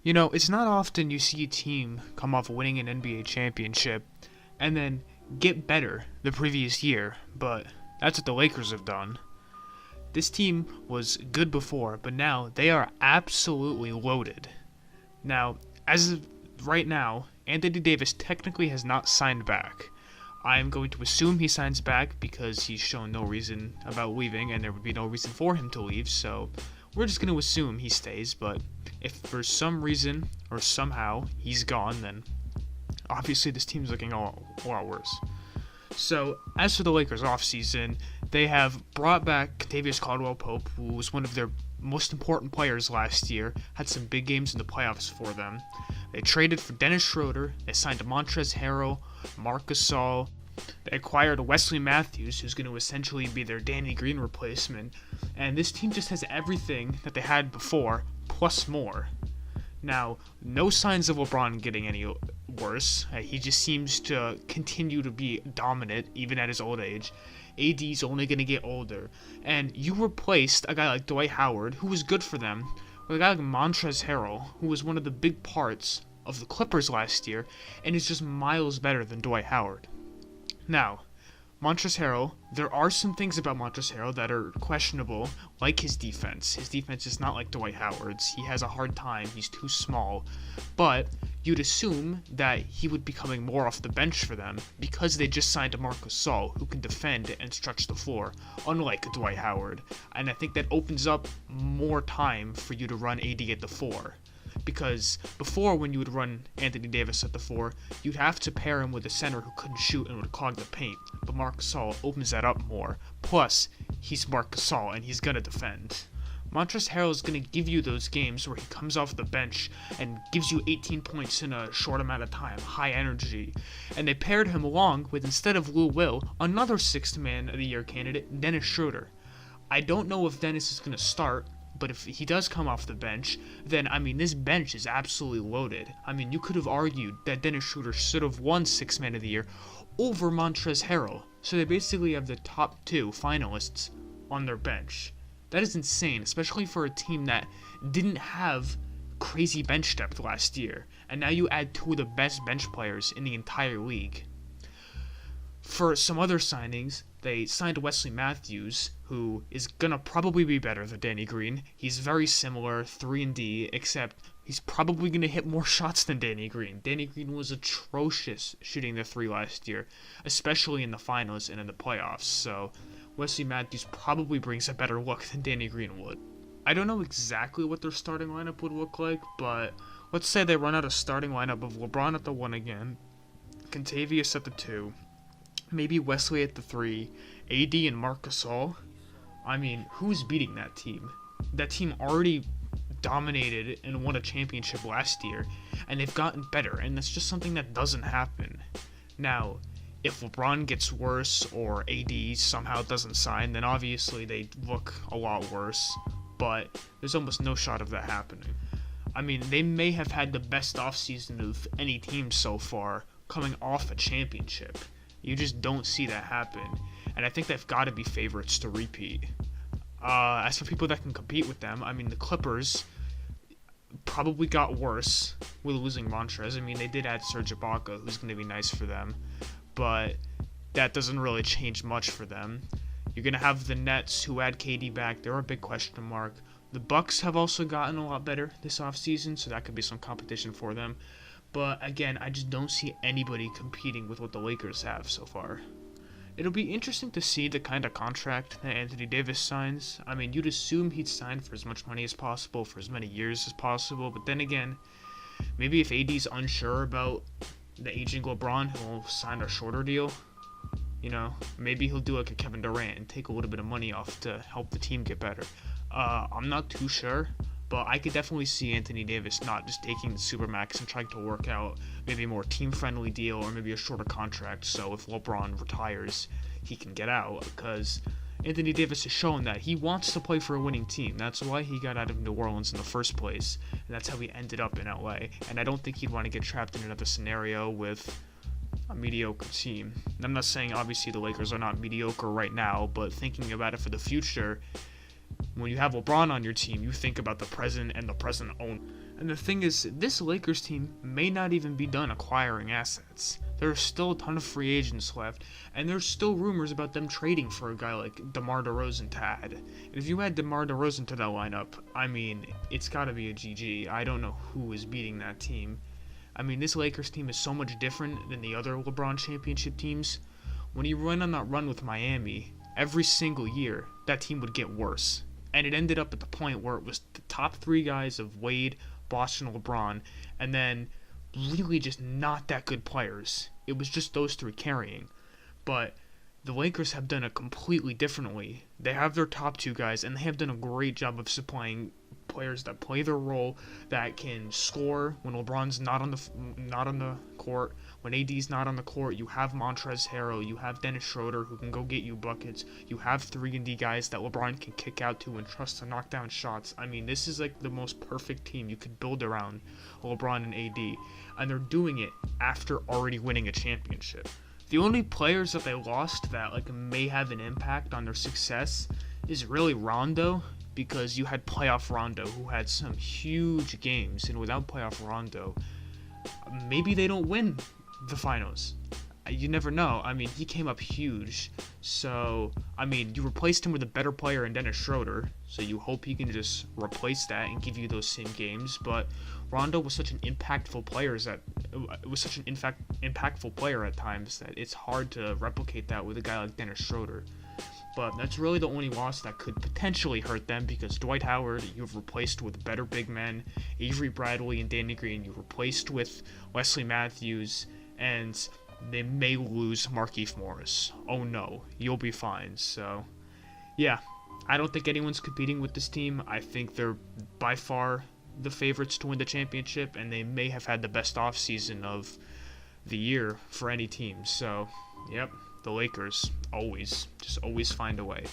You know, it's not often you see a team come off winning an NBA championship and then get better the previous year, but that's what the Lakers have done. This team was good before, but now they are absolutely loaded. Now, as of right now, Anthony Davis technically has not signed back. I am going to assume he signs back because he's shown no reason about leaving and there would be no reason for him to leave, so we're just going to assume he stays, but if for some reason or somehow he's gone, then obviously this team's looking a lot worse. So, as for the Lakers offseason, they have brought back Kentavious Caldwell-Pope, who was one of their most important players last year, had some big games in the playoffs for them. They traded for Dennis Schroeder, they signed Montrezl Harrell, Marc Gasol, they acquired Wesley Matthews, who's going to essentially be their Danny Green replacement, and this team just has everything that they had before, plus more. Now, no signs of LeBron getting any worse. He just seems to continue to be dominant, even at his old age. AD's only going to get older. And you replaced a guy like Dwight Howard, who was good for them, with a guy like Montrezl Harrell, who was one of the big parts of the Clippers last year, and is just miles better than Dwight Howard. Now, Montrezl Harrell, there are some things about Montrezl Harrell that are questionable, like his defense. His defense is not like Dwight Howard's. He has a hard time. He's too small. But you'd assume that he would be coming more off the bench for them because they just signed a Marc Gasol who can defend and stretch the floor, unlike Dwight Howard. And I think that opens up more time for you to run AD at the 4. Because before, when you would run Anthony Davis at the 4, you'd have to pair him with a center who couldn't shoot and would clog the paint. But Marc Gasol opens that up more. Plus, he's Marc Gasol and he's going to defend. Montrezl Harrell is going to give you those games where he comes off the bench and gives you 18 points in a short amount of time, high energy. And they paired him along with, instead of Lou Will, another 6th Man of the Year candidate, Dennis Schroeder. I don't know if Dennis is going to start, but if he does come off the bench, then, this bench is absolutely loaded. You could have argued that Dennis Schroeder should have won 6th Man of the Year over Montrezl Harrell. So they basically have the top 2 finalists on their bench. That is insane, especially for a team that didn't have crazy bench depth last year. And now you add 2 of the best bench players in the entire league. For some other signings, they signed Wesley Matthews, who is going to probably be better than Danny Green. He's very similar, 3-and-D, except he's probably going to hit more shots than Danny Green. Danny Green was atrocious shooting the 3 last year, especially in the finals and in the playoffs, so Wesley Matthews probably brings a better look than Danny Green would. I don't know exactly what their starting lineup would look like, but let's say they run out a starting lineup of LeBron at the 1 again, Kentavious at the 2, maybe Wesley at the 3, AD and Marc Gasol. Who's beating that team? That team already dominated and won a championship last year, and they've gotten better, and that's just something that doesn't happen. Now, if LeBron gets worse or AD somehow doesn't sign, then obviously they look a lot worse, but there's almost no shot of that happening. They may have had the best offseason of any team so far, coming off a championship. You just don't see that happen, and I think they've got to be favorites to repeat. As for people that can compete with them, the Clippers probably got worse with losing Montrezl. They did add Serge Ibaka, who's going to be nice for them, but that doesn't really change much for them. You're going to have the Nets, who add KD back. They're a big question mark. The Bucks have also gotten a lot better this offseason, so that could be some competition for them. But again, I just don't see anybody competing with what the Lakers have so far. It'll be interesting to see the kind of contract that Anthony Davis signs. You'd assume he'd sign for as much money as possible, for as many years as possible, but then again, maybe if AD's unsure about the aging LeBron, he'll sign a shorter deal. Maybe he'll do like a Kevin Durant and take a little bit of money off to help the team get better. I'm not too sure, but I could definitely see Anthony Davis not just taking the Supermax and trying to work out maybe a more team-friendly deal or maybe a shorter contract, so if LeBron retires, he can get out, because Anthony Davis has shown that he wants to play for a winning team. That's why he got out of New Orleans in the first place, and that's how he ended up in LA, and I don't think he'd want to get trapped in another scenario with a mediocre team. And I'm not saying obviously the Lakers are not mediocre right now, but thinking about it for the future, when you have LeBron on your team, you think about the present and the present only. And the thing is, this Lakers team may not even be done acquiring assets. There's still a ton of free agents left, and there's still rumors about them trading for a guy like DeMar DeRozan to add. And if you add DeMar DeRozan to that lineup, I mean, it's got to be a GG. I don't know who is beating that team. I mean, this Lakers team is so much different than the other LeBron championship teams. When he went on that run with Miami, every single year, that team would get worse. And it ended up at the point where it was the top three guys of Wade, Boston, LeBron, and then really just not that good players. It was just those three carrying. But the Lakers have done it completely differently. They have their top two guys, and they have done a great job of supplying players that play their role, that can score when LeBron's not on the court. When AD's not on the court, you have Montrezl Harrell, you have Dennis Schroeder who can go get you buckets. You have 3-and-D guys that LeBron can kick out to and trust to knock down shots. I mean, this is like the most perfect team you could build around LeBron and AD, and they're doing it after already winning a championship. The only players that they lost that like may have an impact on their success is really Rondo, because you had playoff Rondo who had some huge games, and without playoff Rondo, maybe they don't win the finals. You never know. I mean, he came up huge, so I mean, you replaced him with a better player in Dennis Schroeder, so you hope he can just replace that and give you those same games. But Rondo was such an impactful player impactful player at times that it's hard to replicate that with a guy like Dennis Schroeder. But that's really the only loss that could potentially hurt them, because Dwight Howard you've replaced with better big men, Avery Bradley and Danny Green you replaced with Wesley Matthews, and they may lose Markieff Morris. Oh no, you'll be fine. So, yeah, I don't think anyone's competing with this team. I think they're by far the favorites to win the championship, and they may have had the best offseason of the year for any team. So, yep. The Lakers always find a way.